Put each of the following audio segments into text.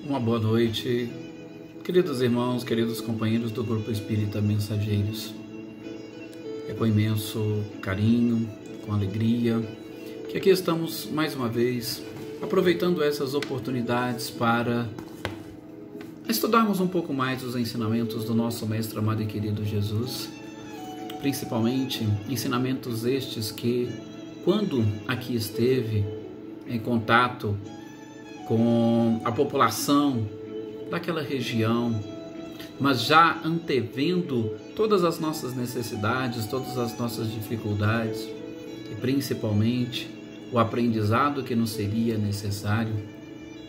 Uma boa noite, queridos irmãos, queridos companheiros do Grupo Espírita Mensageiros. É com imenso carinho, com alegria, que aqui estamos mais uma vez, aproveitando essas oportunidades para estudarmos um pouco mais os ensinamentos do nosso Mestre amado e querido Jesus, principalmente ensinamentos estes que, quando aqui esteve em contato com a população daquela região, mas já antevendo todas as nossas necessidades, todas as nossas dificuldades e principalmente o aprendizado que nos seria necessário,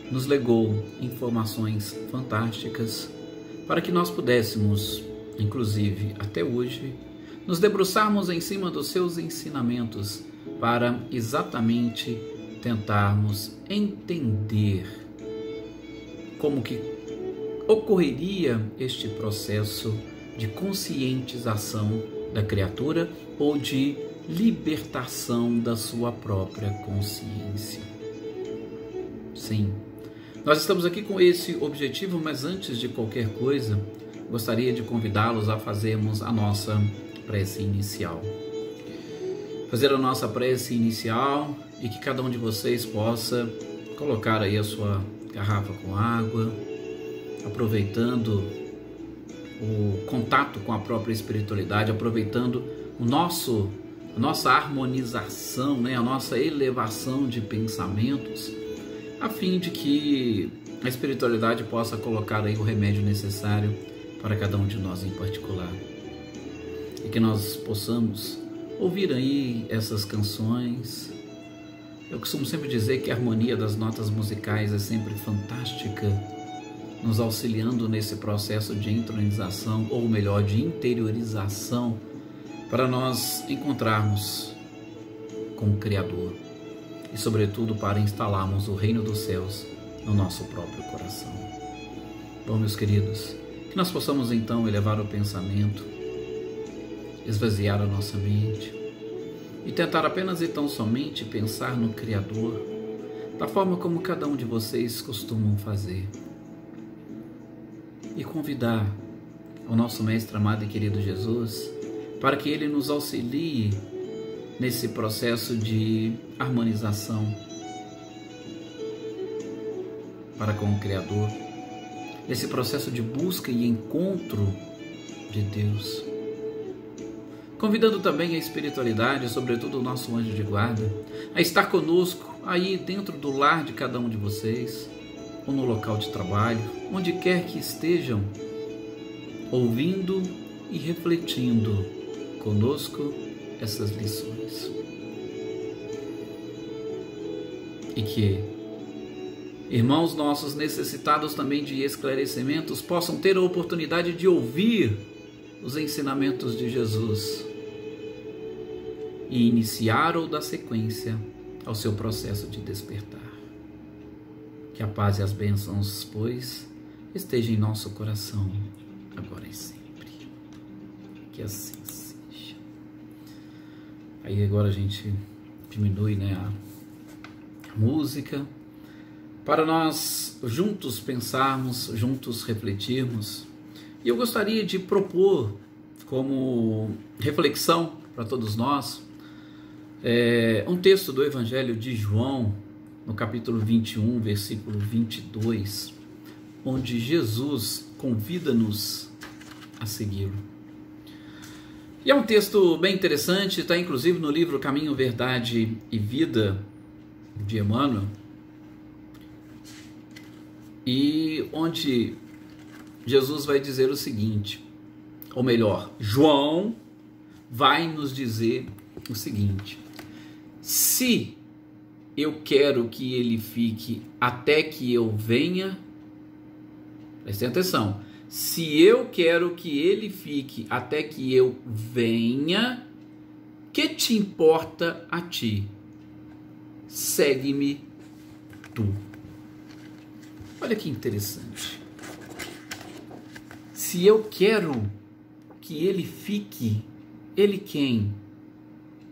nos legou informações fantásticas para que nós pudéssemos, inclusive até hoje, nos debruçarmos em cima dos seus ensinamentos para exatamente tentarmos entender como que ocorreria este processo de conscientização da criatura ou de libertação da sua própria consciência. Sim, nós estamos aqui com esse objetivo, mas antes de qualquer coisa, gostaria de convidá-los a fazermos a nossa prece inicial. Fazer a nossa prece inicial e que cada um de vocês possa colocar aí a sua garrafa com água, aproveitando o contato com a própria espiritualidade, aproveitando a nossa harmonização, a nossa elevação de pensamentos, a fim de que a espiritualidade possa colocar aí o remédio necessário para cada um de nós em particular. E que nós possamos ouvir aí essas canções. Eu costumo sempre dizer que a harmonia das notas musicais é sempre fantástica, nos auxiliando nesse processo de entronização, ou melhor, de interiorização, para nós encontrarmos com o Criador e, sobretudo, para instalarmos o reino dos céus no nosso próprio coração. Bom, meus queridos, que nós possamos então elevar o pensamento, esvaziar a nossa mente e tentar apenas e tão somente pensar no Criador, da forma como cada um de vocês costumam fazer, e convidar o nosso Mestre amado e querido Jesus para que Ele nos auxilie nesse processo de harmonização para com o Criador, nesse processo de busca e encontro de Deus. Convidando também a espiritualidade, sobretudo o nosso anjo de guarda, a estar conosco aí dentro do lar de cada um de vocês, ou no local de trabalho, onde quer que estejam, ouvindo e refletindo conosco essas lições. E que irmãos nossos necessitados também de esclarecimentos possam ter a oportunidade de ouvir os ensinamentos de Jesus e iniciar ou dar sequência ao seu processo de despertar. Que a paz e as bênçãos, pois, estejam em nosso coração, agora e sempre. Que assim seja. Aí agora a gente diminui a música, para nós juntos pensarmos, juntos refletirmos. E eu gostaria de propor como reflexão para todos nós um texto do Evangelho de João, no capítulo 21, versículo 22, onde Jesus convida-nos a segui-lo. E é um texto bem interessante, está inclusive no livro Caminho, Verdade e Vida, de Emmanuel, e onde Jesus vai dizer o seguinte, ou melhor, João vai nos dizer o seguinte: se eu quero que ele fique até que eu venha, prestem atenção, se eu quero que ele fique até que eu venha, que te importa a ti? Segue-me tu. Olha que interessante. Se eu quero que ele fique, ele quem?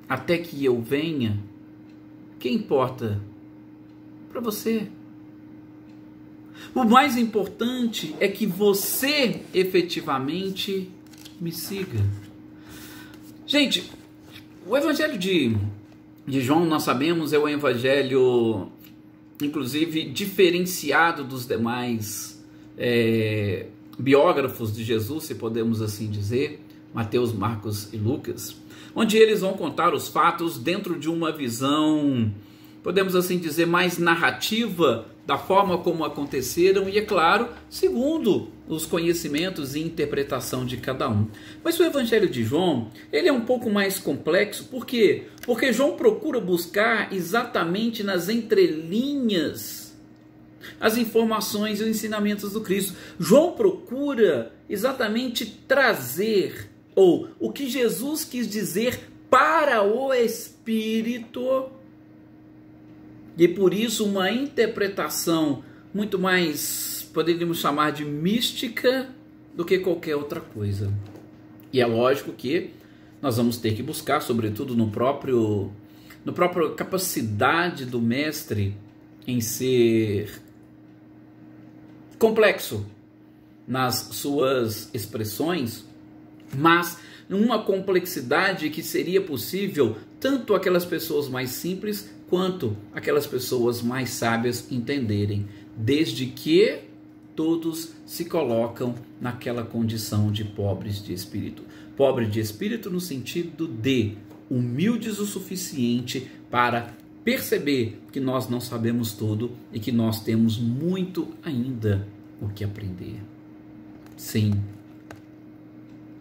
Até que eu venha, que importa para você? O mais importante é que você efetivamente me siga. Gente, o evangelho de João, nós sabemos, é o evangelho, inclusive, diferenciado dos demais biógrafos de Jesus, se podemos assim dizer, Mateus, Marcos e Lucas, onde eles vão contar os fatos dentro de uma visão, podemos assim dizer, mais narrativa da forma como aconteceram e, é claro, segundo os conhecimentos e interpretação de cada um. Mas o Evangelho de João, ele é um pouco mais complexo. Por quê? Porque João procura buscar exatamente nas entrelinhas as informações e os ensinamentos do Cristo. João procura exatamente trazer, ou o que Jesus quis dizer para o Espírito, e por isso uma interpretação muito mais, poderíamos chamar de mística, do que qualquer outra coisa. E é lógico que nós vamos ter que buscar, sobretudo no próprio capacidade do mestre em ser complexo nas suas expressões, mas numa complexidade que seria possível tanto aquelas pessoas mais simples quanto aquelas pessoas mais sábias entenderem, desde que todos se colocam naquela condição de pobres de espírito. Pobre de espírito no sentido de humildes o suficiente para perceber que nós não sabemos tudo e que nós temos muito ainda o que aprender. Sim,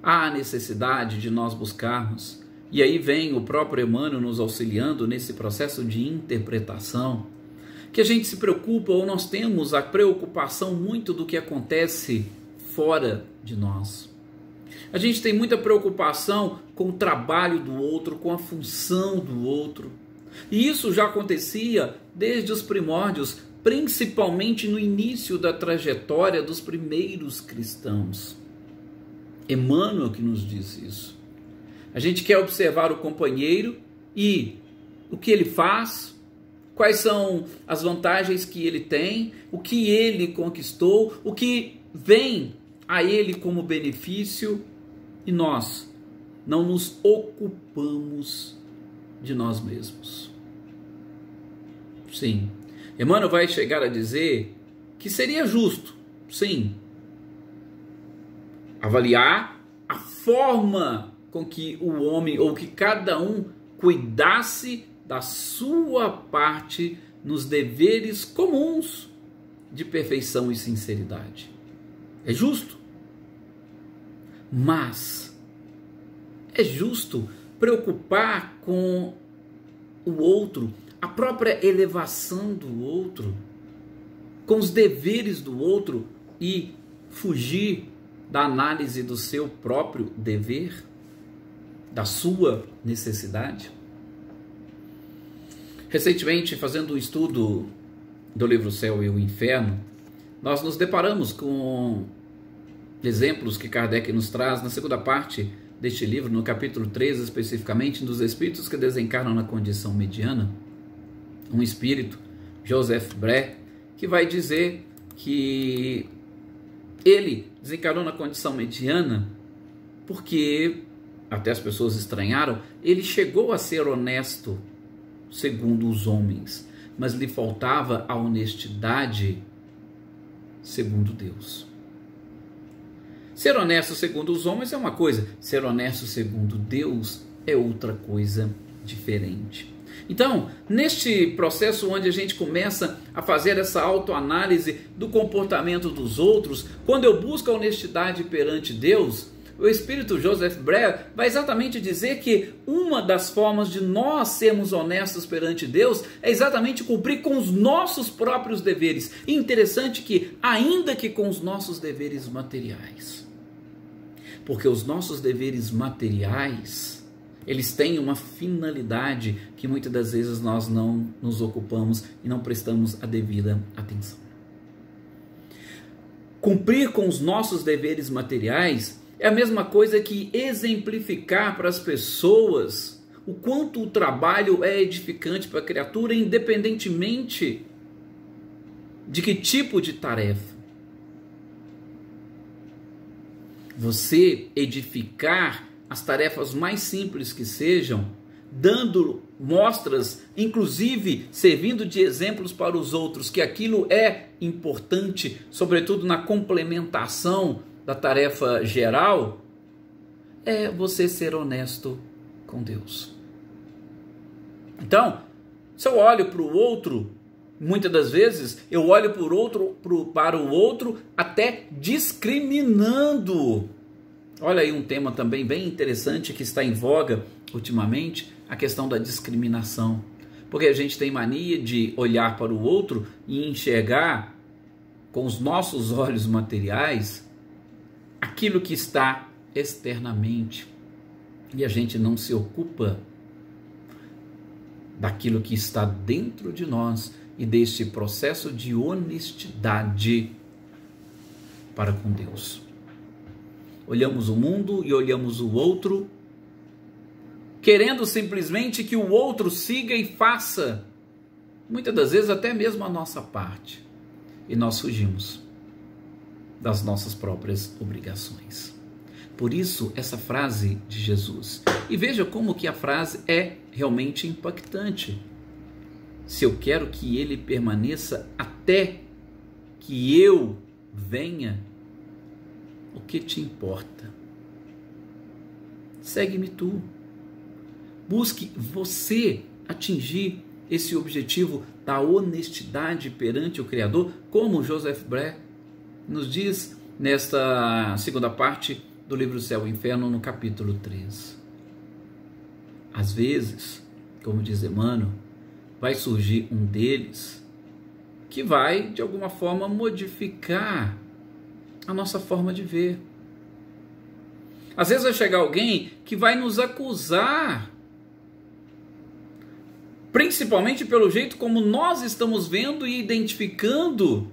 há necessidade de nós buscarmos, e aí vem o próprio Emmanuel nos auxiliando nesse processo de interpretação, que a gente se preocupa, ou nós temos a preocupação muito do que acontece fora de nós. A gente tem muita preocupação com o trabalho do outro, com a função do outro. E isso já acontecia desde os primórdios, principalmente no início da trajetória dos primeiros cristãos. Emmanuel que nos diz isso. A gente quer observar o companheiro e o que ele faz, quais são as vantagens que ele tem, o que ele conquistou, o que vem a ele como benefício, e nós não nos ocupamos de nós mesmos. Sim, Emmanuel vai chegar a dizer que seria justo, sim, avaliar a forma com que o homem, ou que cada um, cuidasse da sua parte nos deveres comuns de perfeição e sinceridade. É justo. Mas é justo preocupar com o outro, a própria elevação do outro, com os deveres do outro, e fugir da análise do seu próprio dever, da sua necessidade? Recentemente, fazendo um estudo do livro Céu e o Inferno, nós nos deparamos com exemplos que Kardec nos traz na segunda parte deste livro, no capítulo 13 especificamente, dos espíritos que desencarnam na condição mediana. Um espírito, Joseph Bré, que vai dizer que ele desencarnou na condição mediana porque, até as pessoas estranharam, ele chegou a ser honesto segundo os homens, mas lhe faltava a honestidade segundo Deus. Ser honesto segundo os homens é uma coisa, ser honesto segundo Deus é outra coisa diferente. Então, neste processo onde a gente começa a fazer essa autoanálise do comportamento dos outros, quando eu busco a honestidade perante Deus, o espírito Joseph Bré vai exatamente dizer que uma das formas de nós sermos honestos perante Deus é exatamente cumprir com os nossos próprios deveres. E interessante que, ainda que com os nossos deveres materiais, porque os nossos deveres materiais, eles têm uma finalidade que muitas das vezes nós não nos ocupamos e não prestamos a devida atenção. Cumprir com os nossos deveres materiais é a mesma coisa que exemplificar para as pessoas o quanto o trabalho é edificante para a criatura, independentemente De que tipo de tarefa? Você edificar as tarefas mais simples que sejam, dando mostras, inclusive servindo de exemplos para os outros, que aquilo é importante, sobretudo na complementação da tarefa geral, é você ser honesto com Deus. Então, se eu olho para o outro, muitas das vezes eu olho para o outro até discriminando. Olha aí um tema também bem interessante que está em voga ultimamente, a questão da discriminação. Porque a gente tem mania de olhar para o outro e enxergar com os nossos olhos materiais aquilo que está externamente. E a gente não se ocupa daquilo que está dentro de nós e deste processo de honestidade para com Deus. Olhamos o mundo e olhamos o outro, querendo simplesmente que o outro siga e faça, muitas das vezes até mesmo a nossa parte. E nós fugimos das nossas próprias obrigações. Por isso, essa frase de Jesus. E veja como que a frase é realmente impactante. Se eu quero que ele permaneça até que eu venha, o que te importa? Segue-me tu. Busque você atingir esse objetivo da honestidade perante o Criador, como Joseph Bré nos diz nesta segunda parte do livro Céu e Inferno, no capítulo 3. Às vezes, como diz Emmanuel, vai surgir um deles que vai, de alguma forma, modificar a nossa forma de ver. Às vezes vai chegar alguém que vai nos acusar, principalmente pelo jeito como nós estamos vendo e identificando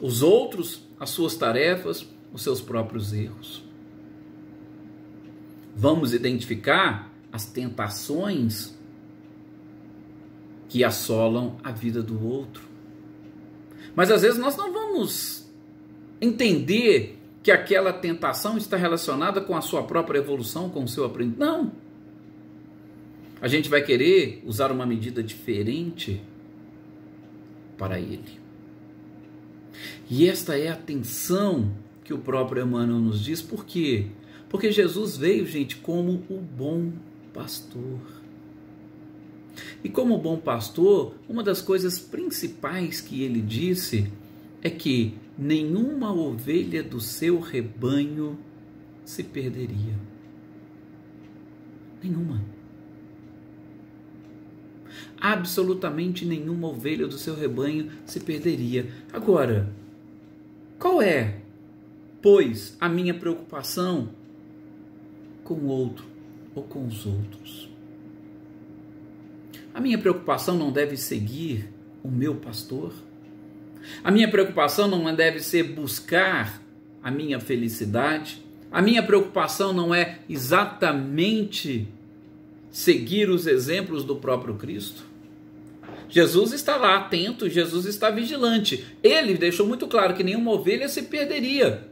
os outros, as suas tarefas, os seus próprios erros. Vamos identificar as tentações que assolam a vida do outro. Mas às vezes nós não vamos entender que aquela tentação está relacionada com a sua própria evolução, com o seu aprendizado. Não. A gente vai querer usar uma medida diferente para ele. E esta é a tensão que o próprio Emmanuel nos diz. Por quê? Porque Jesus veio, gente, como o bom pastor. E como bom pastor, uma das coisas principais que ele disse é que nenhuma ovelha do seu rebanho se perderia. Nenhuma. Absolutamente nenhuma ovelha do seu rebanho se perderia. Agora, qual é, pois, a minha preocupação com o outro ou com os outros? A minha preocupação não deve seguir o meu pastor? A minha preocupação não deve ser buscar a minha felicidade? A minha preocupação não é exatamente seguir os exemplos do próprio Cristo? Jesus está lá atento, Jesus está vigilante. Ele deixou muito claro que nenhuma ovelha se perderia.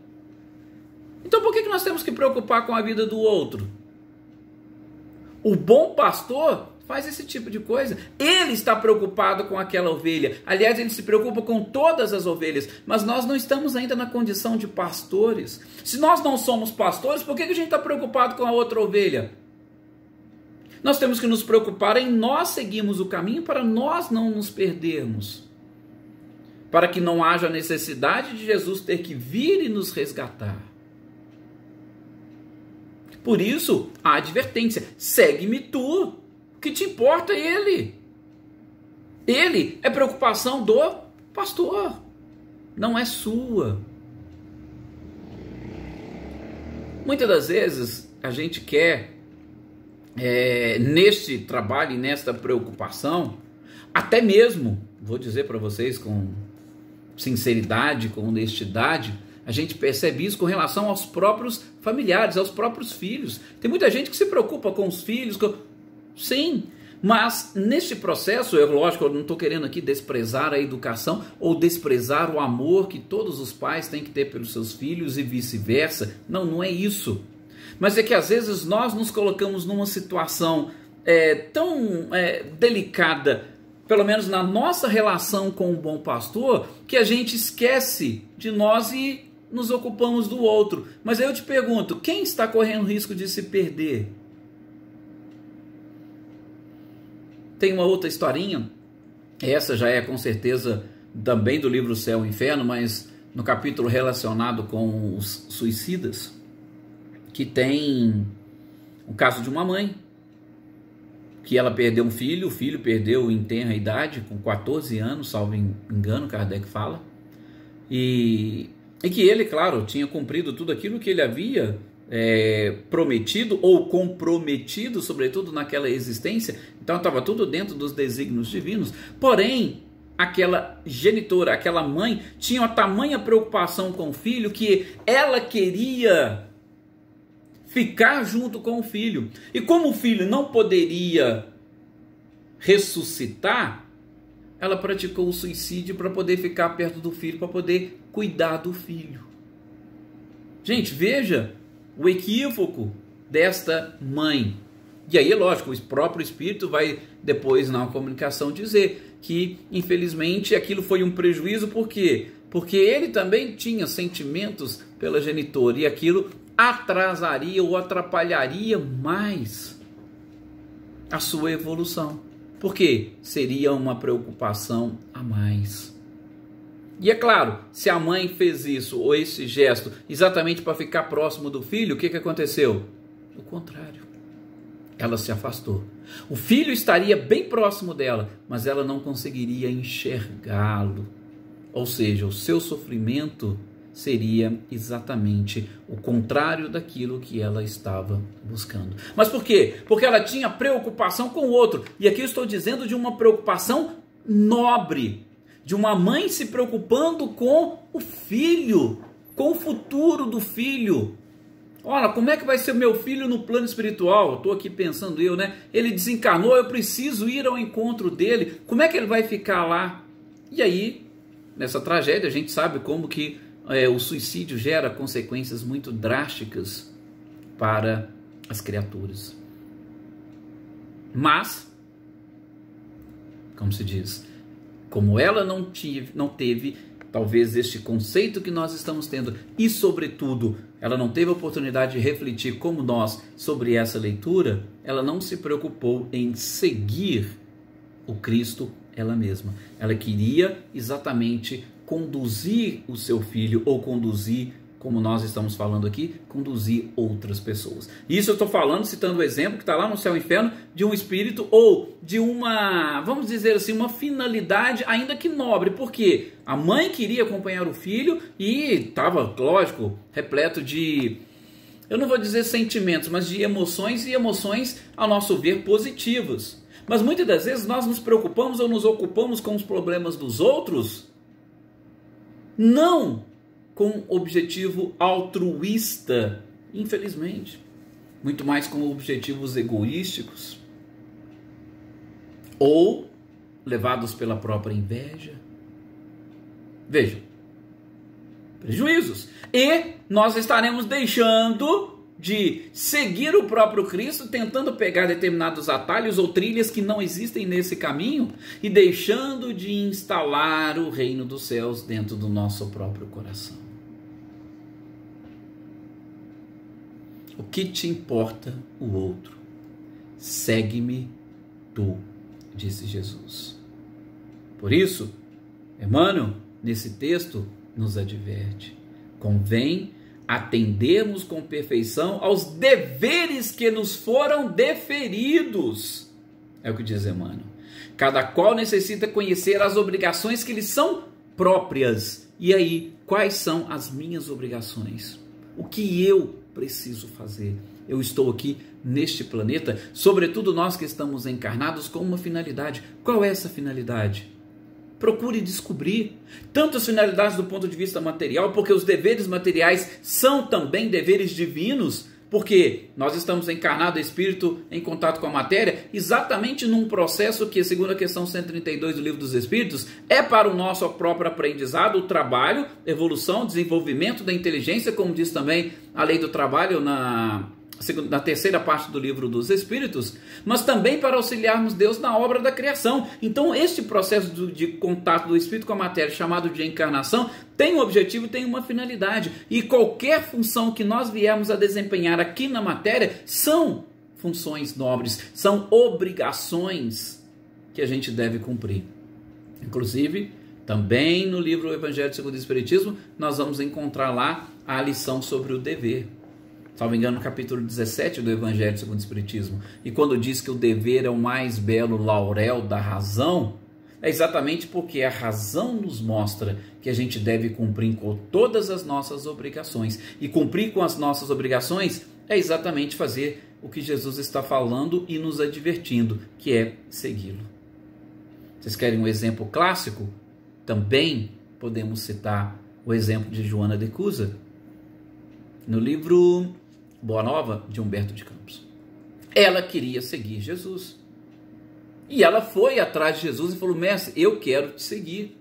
Então por que nós temos que preocupar com a vida do outro? O bom pastor faz esse tipo de coisa. Ele está preocupado com aquela ovelha. Aliás, ele se preocupa com todas as ovelhas. Mas nós não estamos ainda na condição de pastores. Se nós não somos pastores, por que a gente está preocupado com a outra ovelha? Nós temos que nos preocupar em nós seguirmos o caminho para nós não nos perdermos. Para que não haja necessidade de Jesus ter que vir e nos resgatar. Por isso, a advertência: segue-me tu. O que te importa é ele. Ele é preocupação do pastor, não é sua. Muitas das vezes a gente quer, neste trabalho e nesta preocupação, até mesmo, vou dizer para vocês com sinceridade, com honestidade, a gente percebe isso com relação aos próprios familiares, aos próprios filhos. Tem muita gente que se preocupa com os filhos. Sim, Mas neste processo, lógico, eu não estou querendo aqui desprezar a educação ou desprezar o amor que todos os pais têm que ter pelos seus filhos e vice-versa. Não, não é isso. Mas é que às vezes nós nos colocamos numa situação tão delicada, pelo menos na nossa relação com o bom pastor, que a gente esquece de nós e nos ocupamos do outro. Mas aí eu te pergunto, quem está correndo risco de se perder? Tem uma outra historinha, essa já é com certeza também do livro Céu e Inferno, mas no capítulo relacionado com os suicidas, que tem o caso de uma mãe, que ela perdeu um filho, o filho perdeu em tenra idade, com 14 anos, salvo engano, Kardec fala, e que ele, claro, tinha cumprido tudo aquilo que ele havia prometido ou comprometido, sobretudo naquela existência, então estava tudo dentro dos desígnios divinos, porém, aquela genitora, aquela mãe, tinha uma tamanha preocupação com o filho, que ela queria ficar junto com o filho, e como o filho não poderia ressuscitar, ela praticou o suicídio para poder ficar perto do filho, para poder cuidar do filho. Gente, veja o equívoco desta mãe. E aí, lógico, o próprio espírito vai depois na comunicação dizer que, infelizmente, aquilo foi um prejuízo. Por quê? Porque ele também tinha sentimentos pela genitora e aquilo atrasaria ou atrapalharia mais a sua evolução. Por quê? Seria uma preocupação a mais. E é claro, se a mãe fez isso ou esse gesto exatamente para ficar próximo do filho, o que aconteceu? O contrário. Ela se afastou. O filho estaria bem próximo dela, mas ela não conseguiria enxergá-lo. Ou seja, o seu sofrimento seria exatamente o contrário daquilo que ela estava buscando. Mas por quê? Porque ela tinha preocupação com o outro. E aqui eu estou dizendo de uma preocupação nobre, de uma mãe se preocupando com o filho, com o futuro do filho. Olha, como é que vai ser meu filho no plano espiritual? Estou aqui pensando Ele desencarnou, eu preciso ir ao encontro dele. Como é que ele vai ficar lá? E aí, nessa tragédia, a gente sabe como que o suicídio gera consequências muito drásticas para as criaturas. Mas, como se diz, como ela não teve talvez este conceito que nós estamos tendo e, sobretudo, ela não teve a oportunidade de refletir como nós sobre essa leitura, ela não se preocupou em seguir o Cristo ela mesma. Ela queria exatamente conduzir o seu filho, ou conduzir, como nós estamos falando aqui, conduzir outras pessoas. Isso eu estou falando, citando o exemplo que está lá no Céu e Inferno, de um espírito ou de uma, vamos dizer assim, uma finalidade ainda que nobre. Por quê? A mãe queria acompanhar o filho e estava, lógico, repleto de, eu não vou dizer sentimentos, mas de emoções, e emoções, ao nosso ver, positivas. Mas muitas das vezes nós nos preocupamos ou nos ocupamos com os problemas dos outros, não com objetivo altruísta, infelizmente, muito mais com objetivos egoísticos, ou levados pela própria inveja. Vejam, prejuízos. E nós estaremos deixando de seguir o próprio Cristo, tentando pegar determinados atalhos ou trilhas que não existem nesse caminho, e deixando de instalar o reino dos céus dentro do nosso próprio coração. O que te importa o outro? Segue-me tu, disse Jesus. Por isso, Emmanuel, nesse texto, nos adverte: convém atendermos com perfeição aos deveres que nos foram deferidos. É o que diz Emmanuel. Cada qual necessita conhecer as obrigações que lhe são próprias. E aí, quais são as minhas obrigações? O que eu preciso fazer? Eu estou aqui neste planeta, sobretudo nós que estamos encarnados, com uma finalidade. Qual é essa finalidade? Procure descobrir tanto as finalidades do ponto de vista material, porque os deveres materiais são também deveres divinos, Porque nós estamos encarnados, espírito em contato com a matéria, exatamente num processo que, segundo a questão 132 do Livro dos Espíritos, é para o nosso próprio aprendizado, o trabalho, evolução, desenvolvimento da inteligência, como diz também a lei do trabalho na terceira parte do Livro dos Espíritos, mas também para auxiliarmos Deus na obra da criação. Então, este processo de contato do espírito com a matéria, chamado de encarnação, tem um objetivo, tem uma finalidade. E qualquer função que nós viermos a desempenhar aqui na matéria são funções nobres, são obrigações que a gente deve cumprir. Inclusive, também no livro Evangelho segundo o Espiritismo, nós vamos encontrar lá a lição sobre o dever. Salvo engano, no capítulo 17 do Evangelho segundo o Espiritismo. E quando diz que o dever é o mais belo laurel da razão, é exatamente porque a razão nos mostra que a gente deve cumprir com todas as nossas obrigações. E cumprir com as nossas obrigações é exatamente fazer o que Jesus está falando e nos advertindo, que é segui-lo. Vocês querem um exemplo clássico? Também podemos citar o exemplo de Joana de Cusa, no livro Boa Nova, de Humberto de Campos. Ela queria seguir Jesus. E ela foi atrás de Jesus e falou: mestre, eu quero te seguir.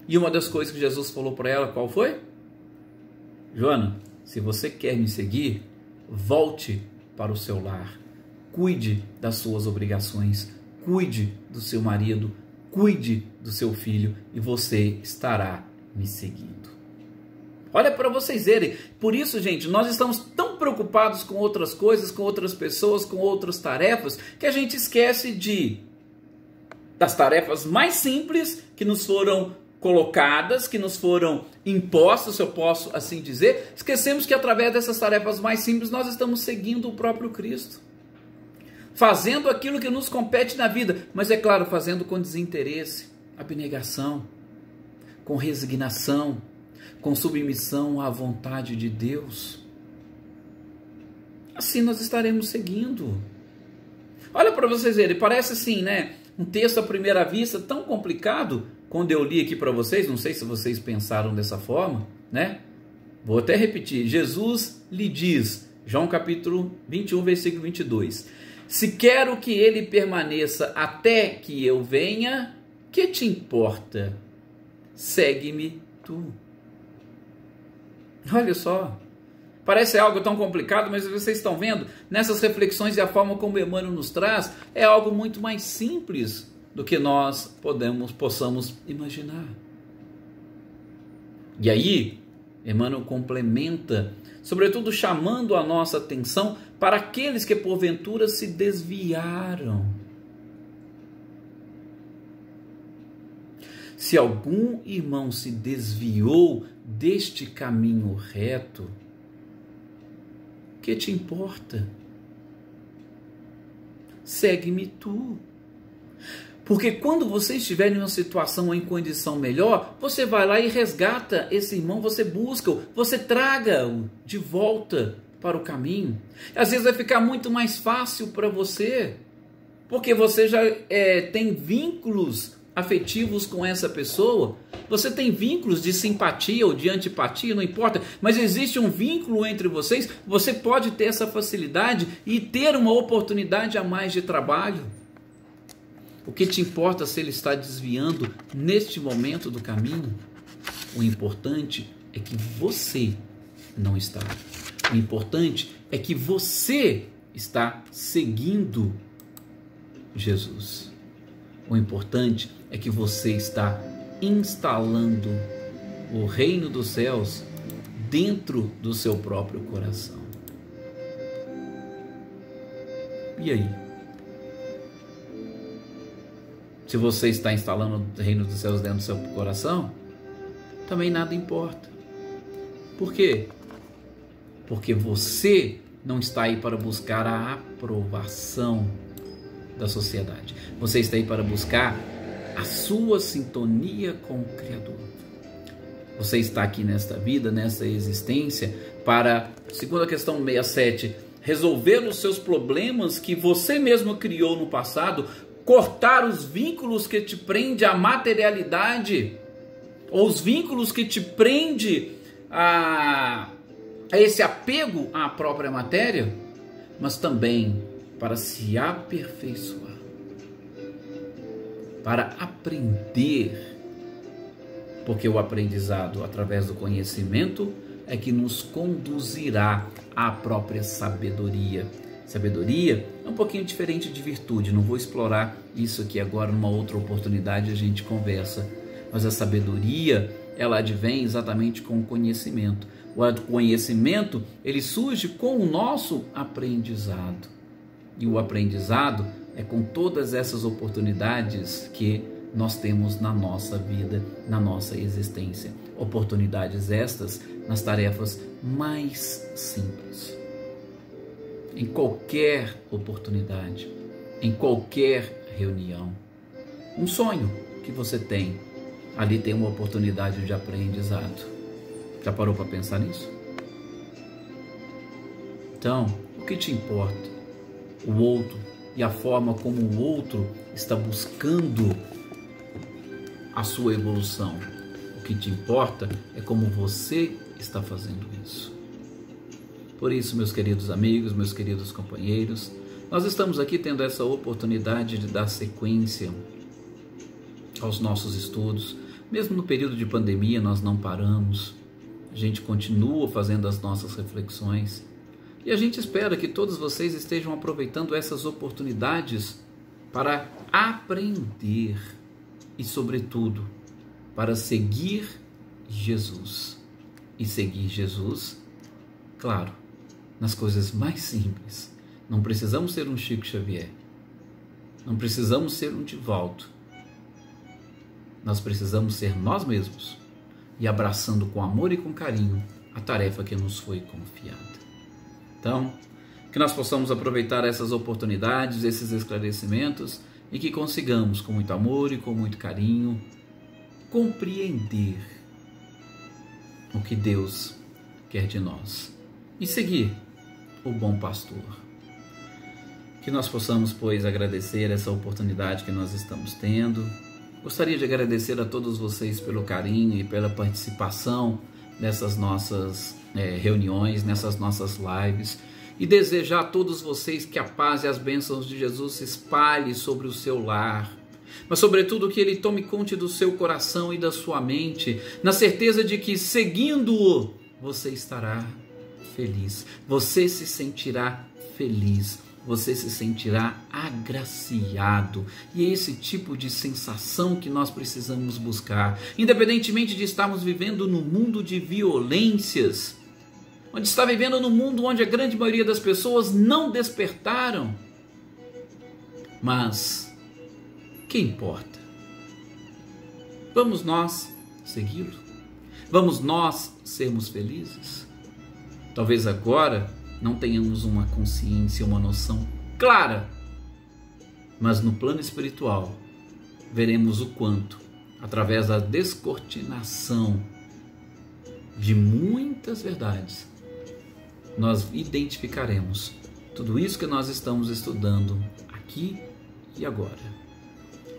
E uma das coisas que Jesus falou para ela, qual foi? Joana, se você quer me seguir, volte para o seu lar. Cuide das suas obrigações. Cuide do seu marido. Cuide do seu filho. E você estará me seguindo. Olha para vocês verem. Por isso, gente, nós estamos tão preocupados com outras coisas, com outras pessoas, com outras tarefas, que a gente esquece das tarefas mais simples que nos foram colocadas, que nos foram impostas, se eu posso assim dizer. Esquecemos que através dessas tarefas mais simples nós estamos seguindo o próprio Cristo, fazendo aquilo que nos compete na vida, mas é claro, fazendo com desinteresse, abnegação, com resignação, com submissão à vontade de Deus. Assim nós estaremos seguindo. Olha para vocês verem, parece assim, né? Um texto à primeira vista tão complicado. Quando eu li aqui para vocês, não sei se vocês pensaram dessa forma, né? Vou até repetir. Jesus lhe diz, João capítulo 21, versículo 22. Se quero que ele permaneça até que eu venha, que te importa? Segue-me tu. Olha só, parece algo tão complicado, mas vocês estão vendo, nessas reflexões e a forma como Emmanuel nos traz, é algo muito mais simples do que nós possamos imaginar. E aí, Emmanuel complementa, sobretudo chamando a nossa atenção para aqueles que porventura se desviaram. Se algum irmão se desviou deste caminho reto, que te importa? Segue-me tu. Porque quando você estiver em uma situação ou em condição melhor, você vai lá e resgata esse irmão, você busca-o, você traga-o de volta para o caminho. Às vezes vai ficar muito mais fácil para você, porque você já tem vínculos afetivos com essa pessoa, você tem vínculos de simpatia ou de antipatia, não importa, mas existe um vínculo entre vocês, você pode ter essa facilidade e ter uma oportunidade a mais de trabalho. O que te importa se ele está desviando neste momento do caminho? O importante é que você não está. O importante é que você está seguindo Jesus. O importante é que você está instalando o reino dos céus dentro do seu próprio coração. E aí? Se você está instalando o reino dos céus dentro do seu coração, também nada importa. Por quê? Porque você não está aí para buscar a aprovação da sociedade. Você está aí para buscar a sua sintonia com o Criador. Você está aqui nesta vida, nessa existência, para, segundo a questão 67, resolver os seus problemas que você mesmo criou no passado, cortar os vínculos que te prende à materialidade, ou os vínculos que te prende a esse apego à própria matéria, mas também para se aperfeiçoar, para aprender, porque o aprendizado através do conhecimento é que nos conduzirá à própria sabedoria. Sabedoria é um pouquinho diferente de virtude, não vou explorar isso aqui agora, numa outra oportunidade a gente conversa, mas a sabedoria, ela advém exatamente com o conhecimento. O conhecimento, ele surge com o nosso aprendizado, e o aprendizado é com todas essas oportunidades que nós temos na nossa vida, na nossa existência. Oportunidades estas nas tarefas mais simples. Em qualquer oportunidade, em qualquer reunião, um sonho que você tem, ali tem uma oportunidade de aprendizado. Já parou para pensar nisso? Então, o que te importa? O outro e a forma como o outro está buscando a sua evolução. O que te importa é como você está fazendo isso. Por isso, meus queridos amigos, meus queridos companheiros, nós estamos aqui tendo essa oportunidade de dar sequência aos nossos estudos. Mesmo no período de pandemia, nós não paramos. A gente continua fazendo as nossas reflexões. E a gente espera que todos vocês estejam aproveitando essas oportunidades para aprender e, sobretudo, para seguir Jesus. E seguir Jesus, claro, nas coisas mais simples. Não precisamos ser um Chico Xavier. Não precisamos ser um Divaldo. Nós precisamos ser nós mesmos e abraçando com amor e com carinho a tarefa que nos foi confiada. Então, que nós possamos aproveitar essas oportunidades, esses esclarecimentos e que consigamos, com muito amor e com muito carinho, compreender o que Deus quer de nós e seguir o bom pastor. Que nós possamos, pois, agradecer essa oportunidade que nós estamos tendo. Gostaria de agradecer a todos vocês pelo carinho e pela participação nessas nossas reuniões, nessas nossas lives, e desejar a todos vocês que a paz e as bênçãos de Jesus se espalhem sobre o seu lar, mas sobretudo que ele tome conta do seu coração e da sua mente, na certeza de que seguindo-o, você estará feliz, você se sentirá feliz, você se sentirá agraciado. E é esse tipo de sensação que nós precisamos buscar, independentemente de estarmos vivendo num mundo de violências, onde está vivendo num mundo onde a grande maioria das pessoas não despertaram. Mas que importa? Vamos nós segui-lo? Vamos nós sermos felizes? Talvez agora não tenhamos uma consciência, uma noção clara, mas no plano espiritual veremos o quanto, através da descortinação de muitas verdades, nós identificaremos tudo isso que nós estamos estudando aqui e agora.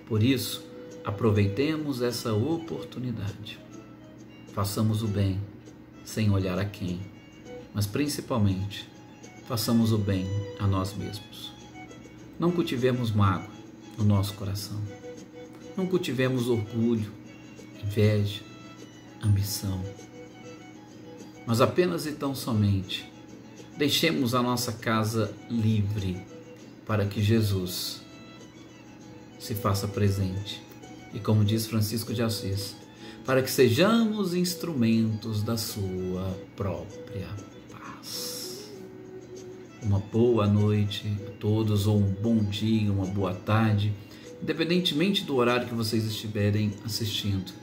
Por isso, aproveitemos essa oportunidade, façamos o bem sem olhar a quem, mas principalmente façamos o bem a nós mesmos. Não cultivemos mágoa no nosso coração, não cultivemos orgulho, inveja, ambição, mas apenas e tão somente deixemos a nossa casa livre para que Jesus se faça presente. E como diz Francisco de Assis, para que sejamos instrumentos da sua própria paz. Uma boa noite a todos, ou um bom dia, uma boa tarde, independentemente do horário que vocês estiverem assistindo.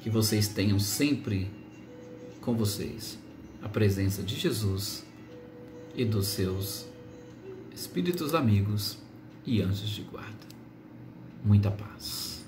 Que vocês tenham sempre com vocês a presença de Jesus e dos seus espíritos amigos e anjos de guarda. Muita paz.